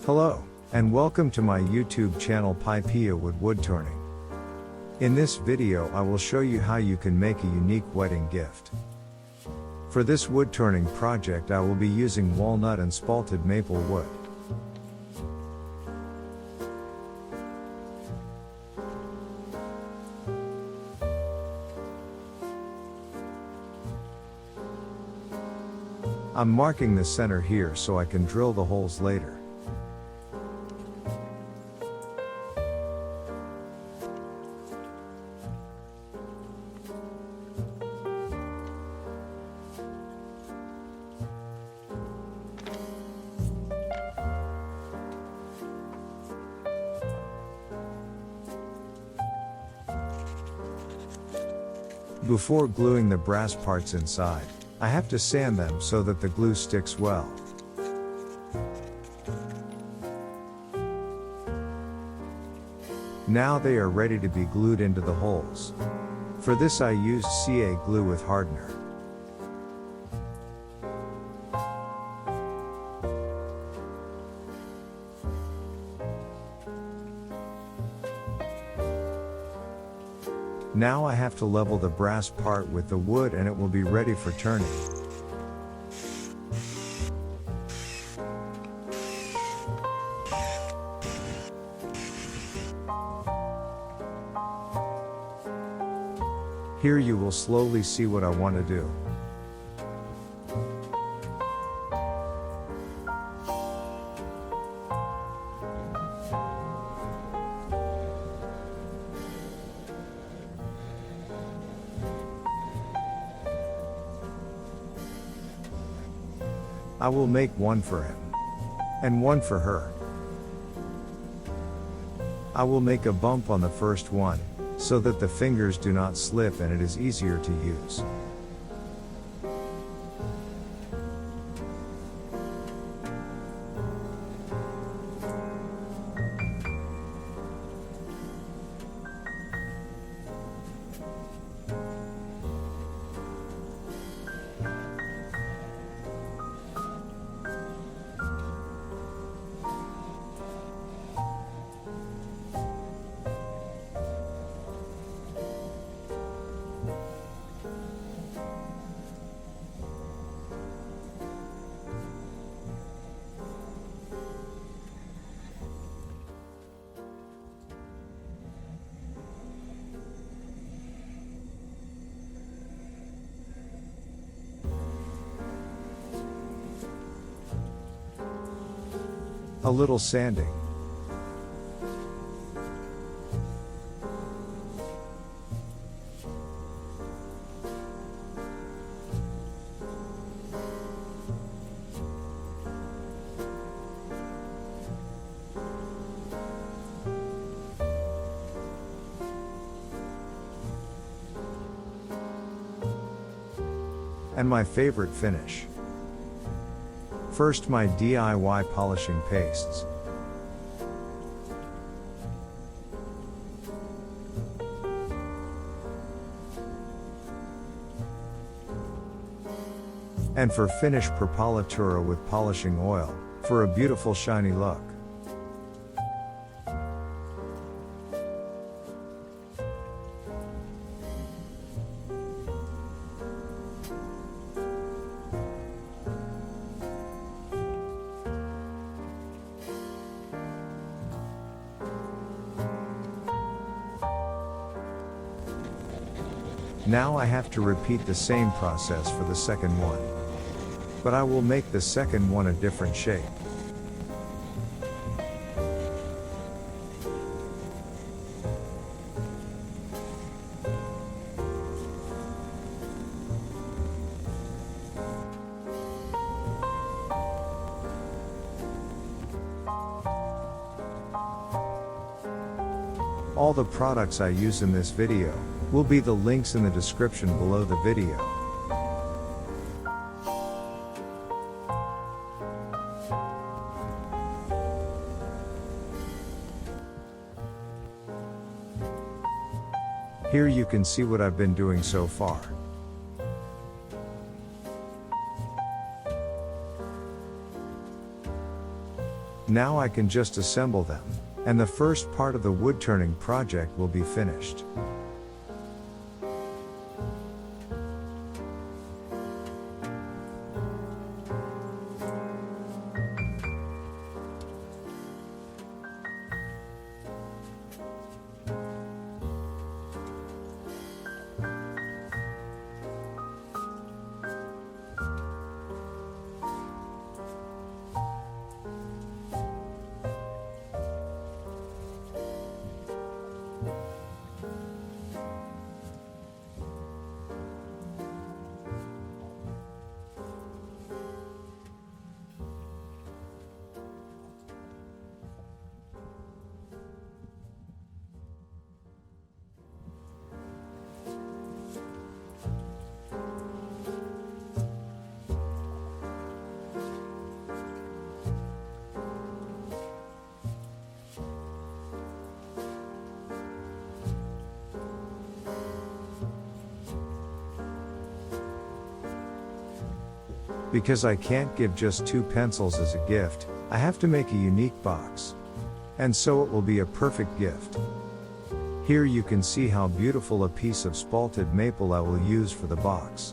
Hello, and welcome to my YouTube channel Pipejawood Woodturning. In this video I will show you how you can make a unique wedding gift. For this woodturning project I will be using walnut and spalted maple wood. I'm marking the center here so I can drill the holes later. Before gluing the brass parts inside, I have to sand them so that the glue sticks well. Now they are ready to be glued into the holes. For this I used CA glue with hardener. Now I have to level the brass part with the wood and it will be ready for turning. Here you will slowly see what I want to do. I will make one for him. And one for her. I will make a bump on the first one, so that the fingers do not slip and it is easier to use. A little sanding. And my favorite finish. First, my DIY polishing pastes. And for finish, Propolitura with polishing oil, for a beautiful shiny look. Now I have to repeat the same process for the second one. But I will make the second one a different shape. All the products I use in this video will be the links in the description below the video. Here you can see what I've been doing so far. Now I can just assemble them, and the first part of the wood turning project will be finished. Because I can't give just 2 pencils as a gift, I have to make a unique box. And so it will be a perfect gift. Here you can see how beautiful a piece of spalted maple I will use for the box.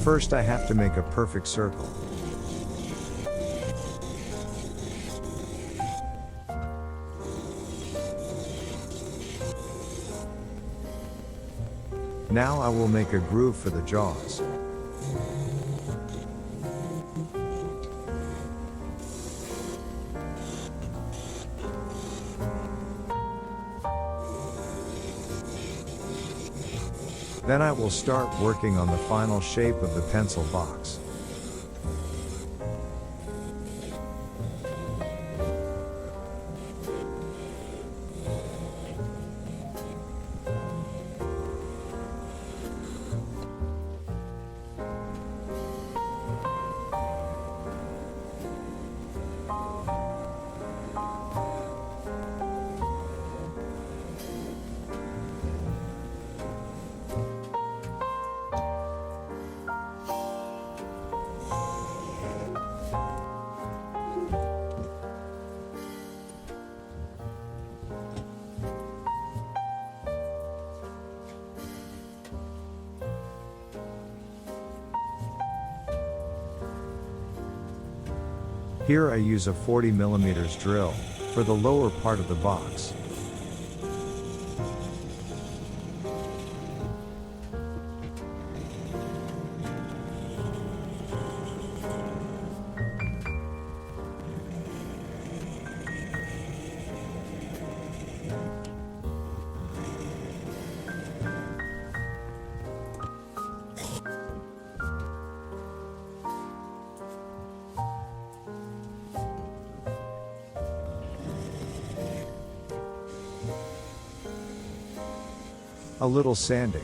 First I have to make a perfect circle. Now I will make a groove for the jaws. Then I will start working on the final shape of the pencil box. Here I use a 40mm drill for the lower part of the box. A little sanding.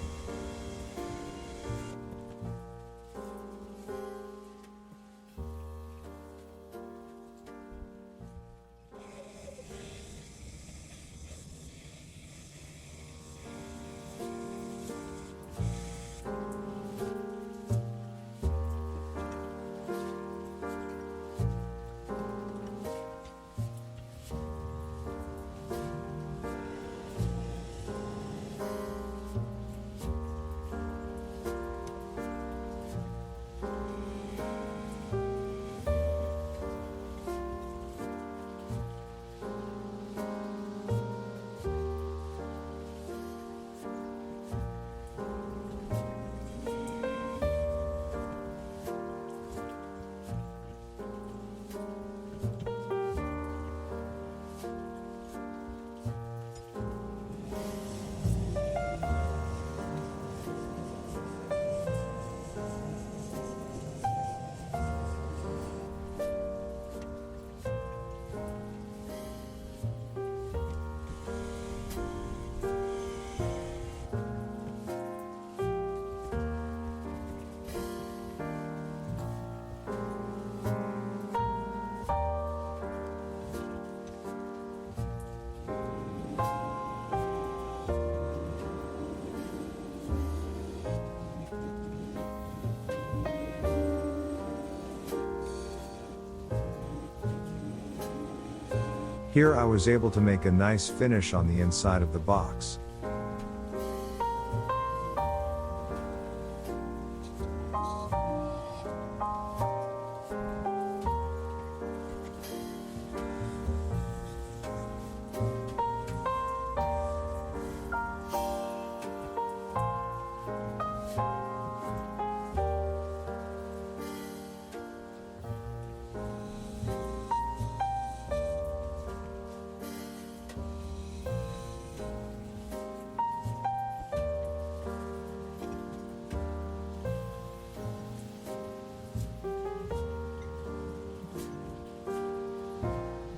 Here I was able to make a nice finish on the inside of the box.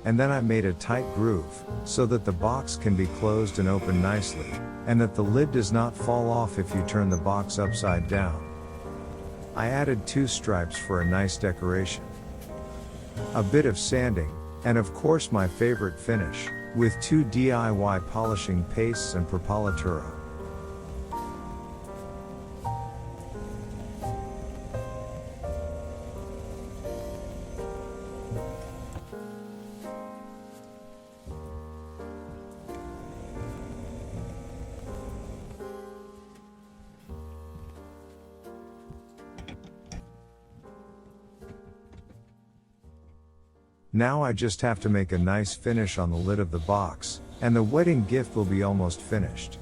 And then I made a tight groove, so that the box can be closed and opened nicely, and that the lid does not fall off if you turn the box upside down. I added 2 stripes for a nice decoration. A bit of sanding, and of course my favorite finish, with 2 DIY polishing pastes and Propolitura. Now I just have to make a nice finish on the lid of the box, and the wedding gift will be almost finished.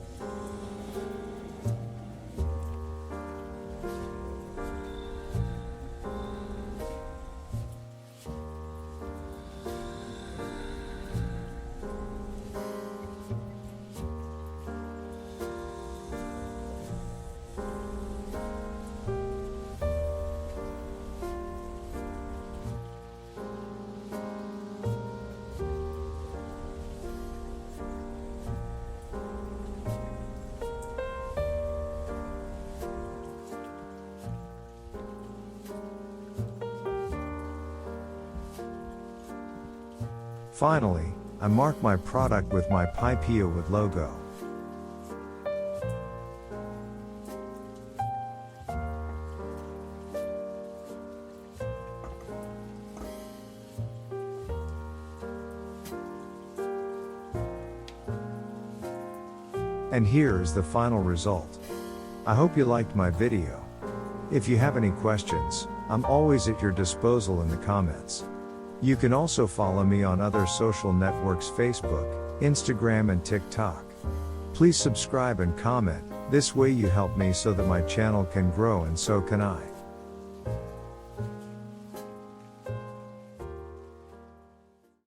Finally, I mark my product with my Pipejawood logo. And here is the final result. I hope you liked my video. If you have any questions, I'm always at your disposal in the comments. You can also follow me on other social networks: Facebook, Instagram and TikTok. Please subscribe and comment, this way you help me so that my channel can grow and so can I.